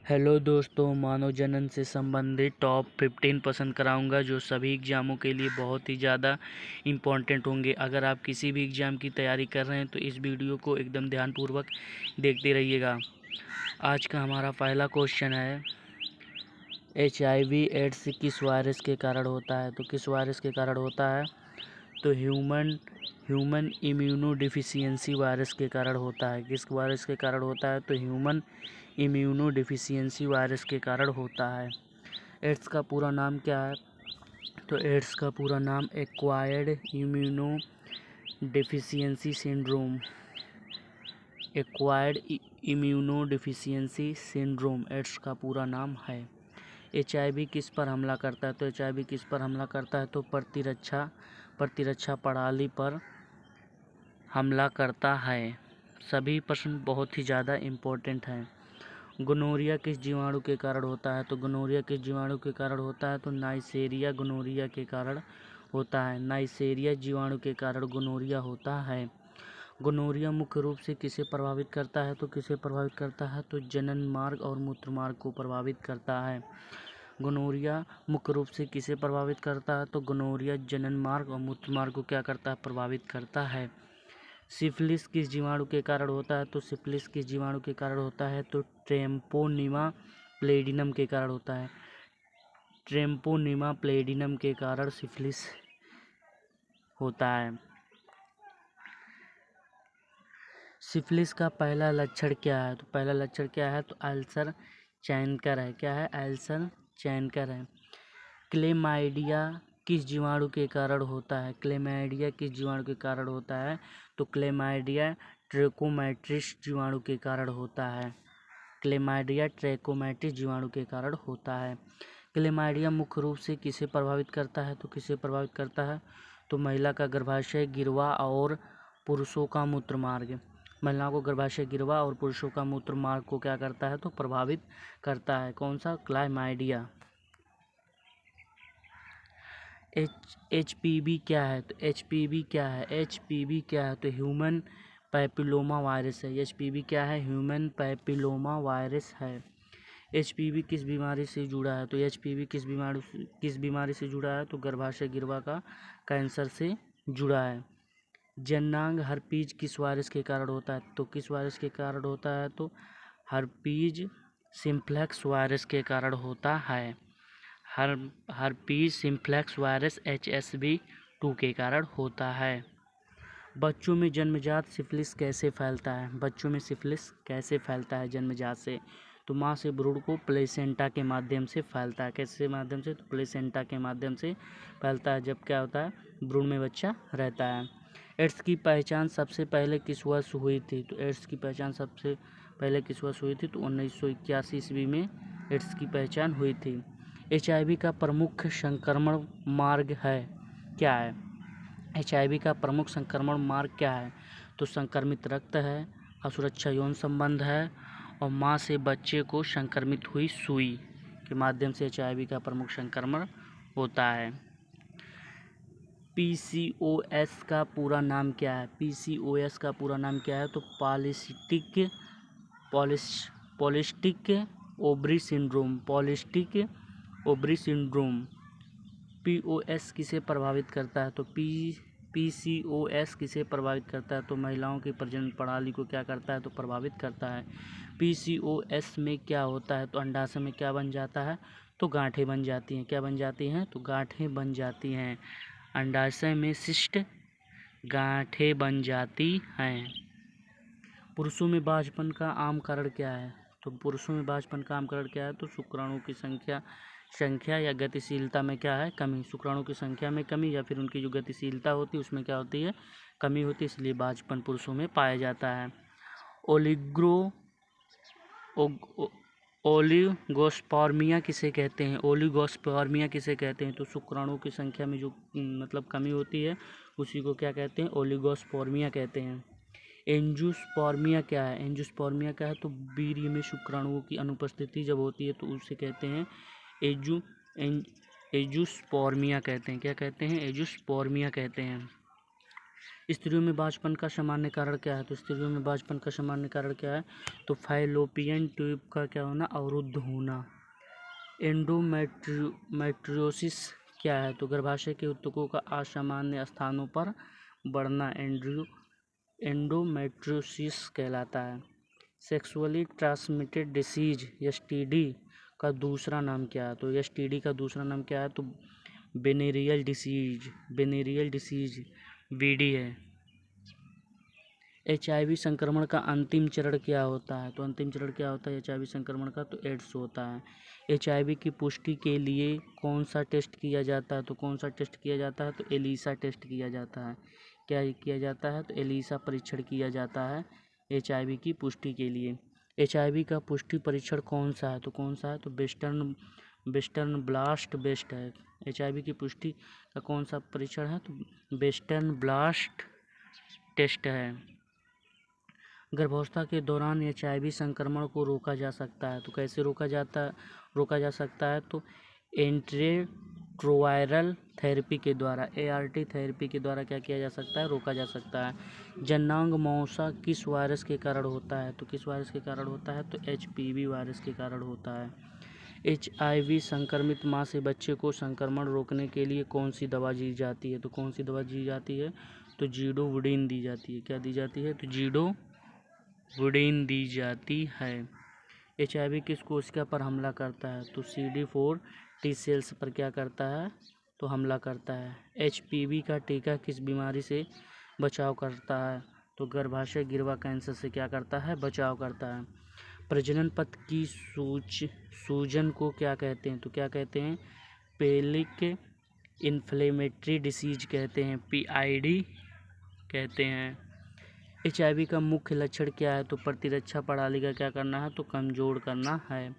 Hello दोस्तों, मानव जनन से संबंधित टॉप 15 पसंद कराऊंगा जो सभी एग्ज़ामों के लिए बहुत ही ज़्यादा इम्पोर्टेंट होंगे। अगर आप किसी भी एग्ज़ाम की तैयारी कर रहे हैं तो इस वीडियो को एकदम ध्यानपूर्वक देखते रहिएगा। आज का हमारा पहला क्वेश्चन है, HIV एड्स किस वायरस के कारण होता है? तो किस वायरस के कारण होता है? तो ह्यूमन इम्यूनो डिफिशियंसी वायरस के कारण होता है। किस वायरस के कारण होता है? तो ह्यूमन इम्यूनो डिफिशियंसी वायरस के कारण होता है। एड्स का पूरा नाम क्या है? तो एड्स का पूरा नाम acquired immuno deficiency syndrome, acquired immuno deficiency syndrome AIDS का पूरा नाम है। HIV किस पर हमला करता है? तो HIV किस पर हमला करता है? तो प्रतिरक्षा प्रणाली पर हमला करता है। सभी प्रश्न बहुत ही ज़्यादा इम्पोर्टेंट हैं। गोनोरिया किस जीवाणु के कारण होता है? तो गोनोरिया किस जीवाणु के कारण होता है? तो नाइसेरिया गोनोरिया के कारण होता है। नाइसेरिया जीवाणु के कारण गोनोरिया होता है। गोनोरिया मुख्य रूप से किसे प्रभावित करता है? तो किसे प्रभावित करता है? तो जनन मार्ग और मूत्र मार्ग को प्रभावित करता है। गोनोरिया मुख्य रूप से किसे प्रभावित करता है? तो गोनोरिया जनन मार्ग और मूत्र मार्ग को क्या करता है? प्रभावित करता है। सिफिलिस किस जीवाणु के कारण होता है? तो सिफिलिस किस जीवाणु के कारण होता है? तो ट्रेम्पोनिमा प्लेडिनम के कारण होता है। ट्रेम्पोनिमा प्लेडिनम के कारण सिफिलिस होता है। सिफिलिस का पहला लक्षण क्या है? तो पहला लक्षण क्या है? तो अल्सर चैनकर है। क्या है? अल्सर चैनकर है। क्लेमाइडिया किस जीवाणु के कारण होता है? क्लेमाइडिया किस जीवाणु के कारण होता है? तो क्लेमाइडिया ट्रैकोमैटिस जीवाणु के कारण होता है। क्लेमाइडिया ट्रैकोमैटिस जीवाणु के कारण होता है। क्लेमाइडिया मुख्य रूप से किसे प्रभावित करता है? तो किसे प्रभावित करता है? तो महिला का गर्भाशय, गिरवा और पुरुषों का मूत्र मार्ग। महिलाओं को गर्भाशय, गिरवा और पुरुषों का मूत्र मार्ग को क्या करता है? तो प्रभावित करता है। कौन सा? क्लेमाइडिया। HPV क्या है? तो HPV क्या है? HPV क्या है? तो ह्यूमन पैपिलोमा वायरस है। HPV क्या है? ह्यूमन पैपिलोमा वायरस है। HPV किस बीमारी से जुड़ा है? तो HPV किस बीमारी से जुड़ा है? तो गर्भाशय गिरवा का कैंसर से जुड़ा है। जननांग हर्पीज किस वायरस के कारण होता है? तो किस वायरस के कारण होता है? तो हर्पीज सिम्प्लेक्स वायरस के कारण होता है। हर्पीज सिम्प्लेक्स वायरस HSV-2 के कारण होता है। बच्चों में जन्मजात सिफिलिस कैसे फैलता है? बच्चों में सिफिलिस कैसे फैलता है जन्मजात से? तो माँ से भ्रूण को प्लेसेंटा के माध्यम से फैलता है। कैसे माध्यम से? तो प्लेसेंटा के माध्यम से फैलता है। जब क्या होता है? भ्रूण में बच्चा रहता है। एड्स की पहचान सबसे पहले किस वर्ष हुई थी? तो एड्स की पहचान सबसे पहले किस वर्ष हुई थी? तो 1981 ईस्वी में एड्स की पहचान हुई थी। HIV का प्रमुख संक्रमण मार्ग है क्या है? HIV का प्रमुख संक्रमण मार्ग क्या है? तो संक्रमित रक्त है, असुरक्षा यौन संबंध है और माँ से बच्चे को संक्रमित हुई सुई के माध्यम से HIV का प्रमुख संक्रमण होता है। PCOS का पूरा नाम क्या है? PCOS का पूरा नाम क्या है? तो polycystic ovary syndrome. Polycystic ovary syndrome. POS किसे प्रभावित करता है? तो PCOS किसे प्रभावित करता है? तो महिलाओं की प्रजनन प्रणाली को क्या करता है? तो प्रभावित करता है। PCOS में क्या होता है? तो अंडाशय में क्या बन जाता है? तो गांठें बन जाती हैं। क्या बन जाती हैं? तो गांठें बन जाती हैं। अंडाशय में शिष्ट गांठें बन जाती हैं। पुरुषों में बांझपन का आम कारण क्या है? तो पुरुषों में बांझपन का आम कारण क्या है? तो शुक्राणु की संख्या या गतिशीलता में क्या है? कमी। शुक्राणु की संख्या में कमी या फिर उनकी जो गतिशीलता होती है उसमें क्या होती है? कमी होती है, इसलिए बांझपन पुरुषों में पाया जाता है। ओलिगोस्पर्मिया किसे कहते हैं? ओलिगोस्पर्मिया किसे कहते हैं? तो शुक्राणु की संख्या में जो कमी होती है उसी को क्या कहते हैं? ओलिगोस्पर्मिया कहते हैं। एंजियोस्पर्मिया क्या है? एंजियोस्पर्मिया क्या है? तो वीर्य में शुक्राणुओं की अनुपस्थिति जब होती है तो उसे कहते हैं एंजियोस्पर्मिया कहते हैं। क्या कहते हैं? एंजियोस्पर्मिया कहते हैं। स्त्रियों में बांझपन का सामान्य कारण क्या है? तो स्त्रियों में बांझपन का सामान्य कारण क्या है? तो फैलोपियन ट्यूब का क्या होना? अवरुद्ध होना। एंडोमेट्रियोसिस क्या है? तो गर्भाशय के ऊतकों का असामान्य स्थानों पर बढ़ना एंडोमेट्रियोसिस कहलाता है। सेक्सुअली ट्रांसमिटेड डिसीज एसटीडी का दूसरा नाम क्या है? तो एसटीडी का दूसरा नाम क्या है? तो वेनेरियल डिसीज वीडी है। एचआईवी संक्रमण का अंतिम चरण क्या होता है? तो अंतिम चरण क्या होता है एचआईवी संक्रमण का? तो एड्स होता है। एचआईवी की पुष्टि के लिए कौन सा टेस्ट किया जाता है? तो कौन सा टेस्ट किया जाता है? तो एलिसा टेस्ट किया जाता है। क्या किया जाता है? तो एलिसा परीक्षण किया जाता है एचआईवी की पुष्टि के लिए। एचआईवी का पुष्टि परीक्षण कौन सा है? तो कौन सा है? तो वेस्टर्न ब्लास्ट बेस्ट है। एचआईवी की पुष्टि का कौन सा परीक्षण है? तो वेस्टर्न ब्लास्ट टेस्ट है। गर्भावस्था के दौरान एचआईवी संक्रमण को रोका जा सकता है। तो कैसे रोका जा सकता है? तो एंटीरेट्रोवायरल थेरेपी के द्वारा, एआरटी थेरेपी के द्वारा क्या किया जा सकता है? रोका जा सकता है। जननांग मौसा किस वायरस के कारण होता है? तो किस वायरस के कारण होता है? तो एचपीवी वायरस के कारण होता है। एचआईवी संक्रमित माँ से बच्चे को संक्रमण रोकने के लिए कौन सी दवा दी जाती है? तो कौन सी दवा दी जाती है? तो जीडोवुडीन दी जाती है। क्या दी जाती है? तो जीडोवुडीन दी जाती है। एचआईवी किस कोशिका पर हमला करता है? तो CD4 टी सेल्स पर क्या करता है? तो हमला करता है। एचपीवी का टीका किस बीमारी से बचाव करता है? तो गर्भाशय गिरवा कैंसर से क्या करता है? बचाव करता है। प्रजनन पथ की सूजन को क्या कहते हैं? तो क्या कहते हैं? पेलिक इन्फ्लेमेटरी डिसीज कहते हैं, PID कहते हैं। एचआईवी का मुख्य लक्षण क्या है? तो प्रतिरक्षा प्रणाली का क्या करना है? तो कमजोर करना है।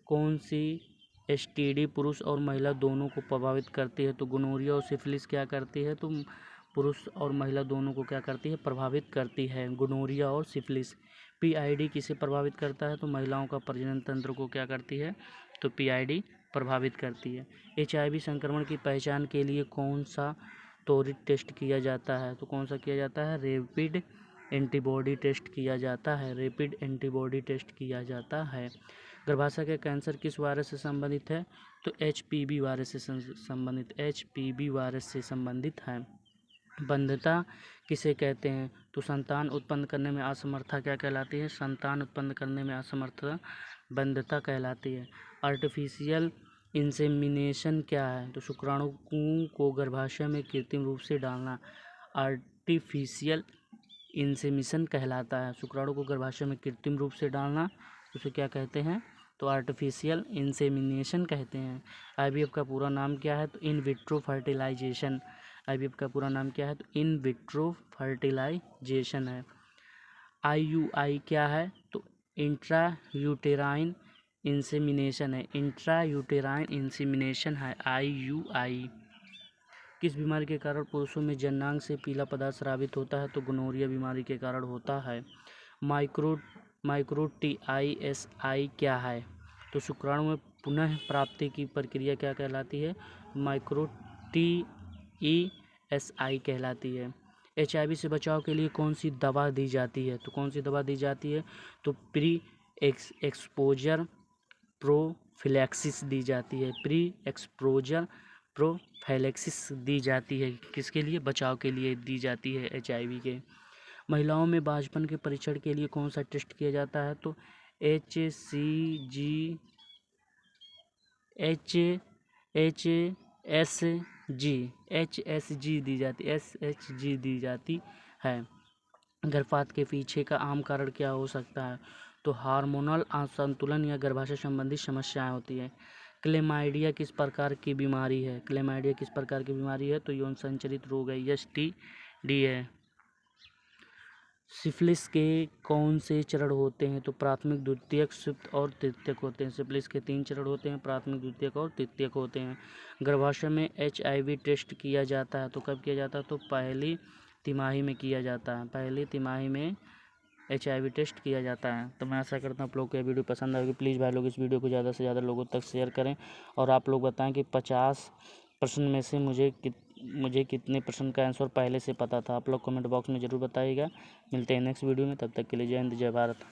कौन सी एसटीडी पुरुष और महिला दोनों को प्रभावित करती है? तो गोनोरिया और सिफिलिस क्या करती है? तो पुरुष और महिला दोनों को क्या करती है? प्रभावित करती है, गोनोरिया और सिफिलिस। PID किसे प्रभावित करता है? तो महिलाओं का प्रजनन तंत्र को क्या करती है? तो PID प्रभावित करती है। एचआईवी संक्रमण की पहचान के लिए कौन सा त्वरित टेस्ट किया जाता है? तो कौन सा किया जाता है? रैपिड एंटीबॉडी टेस्ट किया जाता है। रैपिड एंटीबॉडी टेस्ट किया जाता है। गर्भाशय के कैंसर किस वायरस से संबंधित है? तो HPV वायरस से संबंधित है। बंधता किसे कहते हैं? तो संतान उत्पन्न करने में असमर्थता क्या कहलाती है? संतान उत्पन्न करने में असमर्थता बंधता कहलाती है। आर्टिफिशियल इंसेमिनेशन क्या है? तो शुक्राणुओं को गर्भाशय में कृत्रिम रूप से डालना आर्टिफिशियल इंसेमिनेशन कहलाता है। शुक्राणु को गर्भाशय में कृत्रिम रूप से डालना उसे क्या कहते हैं? तो आर्टिफिशियल इंसेमिनेशन कहते हैं। IVF का पूरा नाम क्या है? तो इन विट्रो फर्टिलाइजेशन। IVF का पूरा नाम क्या है? तो इन विट्रो फर्टिलाइजेशन है। IUI क्या है? तो इंट्रा यूटेराइन इंसेमिनेशन है। इंट्रा यूटेराइन इंसेमिनेशन है IUI। किस बीमारी के कारण पुरुषों में जननांग से पीला पदार्थ स्रावित होता है? तो गोनोरिया बीमारी के कारण होता है। माइक्रोटीआईएसआई क्या है? तो शुक्राणु में पुनः प्राप्ति की प्रक्रिया क्या कहलाती है? माइक्रोटीईएसआई कहलाती है। एचआईवी से बचाव के लिए कौन सी दवा दी जाती है? तो कौन सी दवा दी जाती है? तो प्री एक्सपोजर प्रोफिलैक्सिस दी जाती है। प्री एक्सपोजर प्रोफिलैक्सिस दी जाती है। किसके लिए? बचाव के लिए दी जाती है एचआईवी के। महिलाओं में बांझपन के परीक्षण के लिए कौन सा टेस्ट किया जाता है? तो HSG दी जाती है। गर्भपात के पीछे का आम कारण क्या हो सकता है? तो हार्मोनल असंतुलन या गर्भाशय संबंधी समस्याएं होती है। क्लेमाइडिया किस प्रकार की बीमारी है? क्लेमाइडिया किस प्रकार की बीमारी है? तो यौन संचारित रोग है, STD है। सिफिलिस के कौन से चरण होते हैं? तो प्राथमिक, द्वितीयक, सुप्त और तृतीयक होते हैं। सिफिलिस के 3 चरण होते हैं, प्राथमिक, द्वितीयक और तृतीयक होते हैं। गर्भाशय में HIV टेस्ट किया जाता है, तो कब किया जाता है? तो पहली तिमाही में किया जाता है। पहली तिमाही में HIV टेस्ट किया जाता है। तो मैं आशा करता हूँ आप लोग को यह वीडियो पसंद आएगी। प्लीज़ भाई लोग इस वीडियो को ज़्यादा से ज़्यादा लोगों तक शेयर करें और आप लोग बताएं कि 50% में से मुझे मुझे कितने प्रश्न का आंसर पहले से पता था, आप लोग कमेंट बॉक्स में ज़रूर बताइएगा। मिलते हैं नेक्स्ट वीडियो में, तब तक के लिए जय हिंद जय भारत।